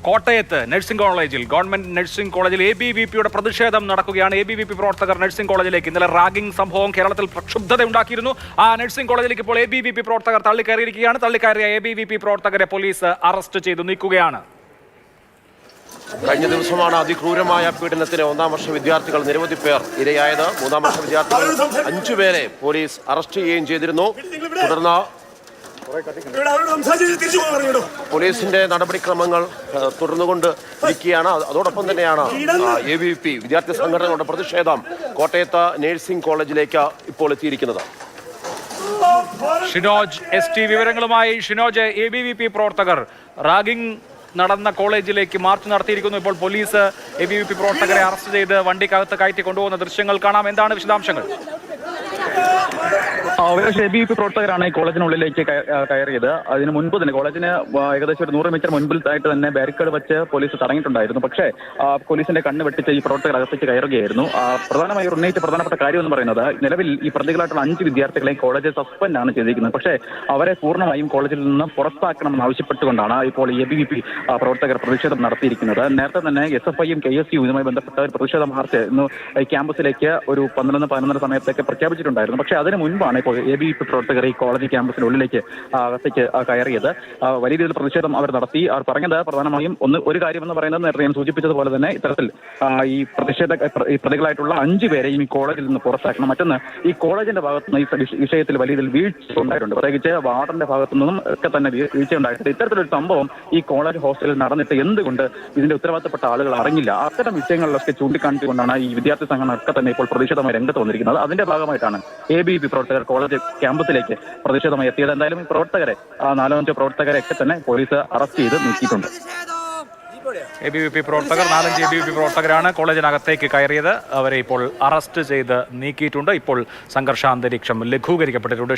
കോട്ടയത്ത് നഴ്സിംഗ് കോളേജിൽ government nursing കോളേജിൽ ABVPയുടെ പ്രതിഷേധം നടക്കുകയാണ്. ABVP പ്രവർത്തകർ നഴ്സിംഗ് കോളേജിലേക്ക് ഇന്നലെ റാഗിംഗ് സംഭവം കേരളത്തിൽ പ്രക്ഷുബ്ധത ഉണ്ടാക്കിയിരുന്നു. ആ നഴ്സിംഗ് കോളേജിലേക്ക് ഇപ്പോൾ ABVP പ്രവർത്തകർ തള്ളിക്കയറിയിരിക്കുകയാണ്. തള്ളിക്കയറിയ ABVP പ്രവർത്തകരെ പോലീസ് അറസ്റ്റ് ചെയ്തു നീക്കുകയാണ്. കഴിഞ്ഞ ദിവസമാണ് അതിക്രൂരമായ പീഡനത്തിന് ഒന്നാം വർഷ വിദ്യാർത്ഥികൾ നിരവധി പേർ ഇരയായത്. മൂന്നാം വർഷ വിദ്യാർത്ഥികൾ 5 പേരെ പോലീസ് അറസ്റ്റ് ചെയ്യുകയും ചെയ്തിരുന്നു. തുടർന്ന് പോലീസിന്റെ നടപടിക്രമങ്ങൾ തുടർന്നുകൊണ്ട് ഇരിക്കുകയാണ്. അതോടൊപ്പം തന്നെയാണ് ABVP വിദ്യാർത്ഥി സംഘടനകളുടെ പ്രതിഷേധം കോട്ടയത്ത് നഴ്സിംഗ് കോളേജിലേക്ക് ഇപ്പോൾ എത്തിയിരിക്കുന്നത്. ഷിനോജ് ST വിവരങ്ങളുമായി. ഷിനോജ്, ABVP പ്രവർത്തകർ റാഗിംഗ് നടന്ന കോളേജിലേക്ക് മാർച്ച് നടത്തിയിരിക്കുന്നു. ഇപ്പോൾ പോലീസ് ABVP പ്രവർത്തകരെ അറസ്റ്റ് ചെയ്ത് വണ്ടിക്കകത്ത് കയറ്റി കൊണ്ടുപോകുന്ന ദൃശ്യങ്ങൾ കാണാം. എന്താണ് വിശദാംശങ്ങൾ? ABVP പ്രവർത്തകരാണ് ഈ കോളേജിനുള്ളിലേക്ക് കയറിയത്. അതിന് മുൻപ് തന്നെ കോളേജിന് ഏകദേശം ഒരു 100 മീറ്റർ മുൻപിലായിട്ട് തന്നെ ബാരിക്കേഡ് വെച്ച് പോലീസ് തടഞ്ഞിട്ടുണ്ടായിരുന്നു. പക്ഷേ പോലീസിന്റെ കണ്ണ് വെട്ടിച്ച് ഈ പ്രവർത്തകർ അകത്തേക്ക് കയറുകയായിരുന്നു. പ്രധാനമായും ഉന്നയിച്ച പ്രധാനപ്പെട്ട കാര്യം എന്ന് പറയുന്നത്, നിലവിൽ ഈ പ്രതികളായിട്ടുള്ള 5 വിദ്യാർത്ഥികളെ കോളേജ് സസ്പെൻഡ് ആണ് ചെയ്തിരിക്കുന്നത്. പക്ഷേ അവരെ പൂർണ്ണമായും കോളേജിൽ നിന്ന് പുറത്താക്കണമെന്ന് ആവശ്യപ്പെട്ടുകൊണ്ടാണ് ഇപ്പോൾ ABVP പ്രവർത്തകർ പ്രതിഷേധം നടത്തിയിരിക്കുന്നത്. നേരത്തെ തന്നെ SFIയും KSU ഇതുമായി ബന്ധപ്പെട്ട ഒരു പ്രതിഷേധ മാർച്ച് ഇന്ന് ക്യാമ്പസിലേക്ക് ഒരു 11-11 സമയത്തേക്ക് പ്രഖ്യാപിച്ചിട്ടുണ്ടായിരുന്നു. പക്ഷേ അതിന് മുൻപാണ് ഇപ്പോൾ ABVP പ്രവർത്തകർ ഈ കോളേജ് ക്യാമ്പസിനുള്ളിലേക്ക് അകത്തേക്ക് കയറിയത്. വലിയ രീതിയിൽ പ്രതിഷേധം അവർ നടത്തി. അവർ പറഞ്ഞത് പ്രധാനമായും ഒരു കാര്യം എന്ന് പറയുന്നത്, നേരത്തെ ഞാൻ സൂചിപ്പിച്ചതുപോലെ തന്നെ ഇത്തരത്തിൽ ഈ പ്രതികളായിട്ടുള്ള 5 പേരെയും ഈ കോളേജിൽ നിന്ന് പുറത്താക്കണം. മറ്റൊന്ന്, ഈ കോളേജിന്റെ ഭാഗത്തു നിന്ന് ഈ വിഷയത്തിൽ വലിയ രീതിയിൽ വീഴ്ച ഉണ്ടായിട്ടുണ്ട്. പ്രത്യേകിച്ച് വാർഡന്റെ ഭാഗത്തു നിന്നും ഒക്കെ തന്നെ വീഴ്ച ഉണ്ടായിട്ടുണ്ട്. ഇത്തരത്തിലൊരു സംഭവം ഈ കോളേജ് ഹോസ്റ്റലിൽ നടന്നിട്ട് എന്തുകൊണ്ട് ഇതിന്റെ ഉത്തരവാദിത്തപ്പെട്ട ആളുകൾ അറിഞ്ഞില്ല? അത്തരം വിഷയങ്ങളിലൊക്കെ ചൂണ്ടിക്കാണിച്ചുകൊണ്ടാണ് ഈ വിദ്യാർത്ഥി സംഘടന ഒക്കെ തന്നെ ഇപ്പോൾ പ്രതിഷേധമായി രംഗത്ത് വന്നിരിക്കുന്നത്. അതിന്റെ ഭാഗമായിട്ടാണ് ABVP പ്രവർത്തകർ കോളേജ് ക്യാമ്പസിലേക്ക് പ്രതിഷേധമായി എത്തിയത്. എന്തായാലും ഈ പ്രവർത്തകരെ 4-5 പ്രവർത്തകരെ ഒക്കെ തന്നെ പോലീസ് അറസ്റ്റ് ചെയ്ത് നീക്കിയിട്ടുണ്ട്. ABVP പ്രവർത്തകർ 4-5 ABVP പ്രവർത്തകരാണ് കോളേജിനകത്തേക്ക് കയറിയത്. അവരെ ഇപ്പോൾ അറസ്റ്റ് ചെയ്ത് നീക്കിയിട്ടുണ്ട്. ഇപ്പോൾ സംഘർഷാന്തരീക്ഷം ലഘൂകരിക്കപ്പെട്ടിട്ടുണ്ട്.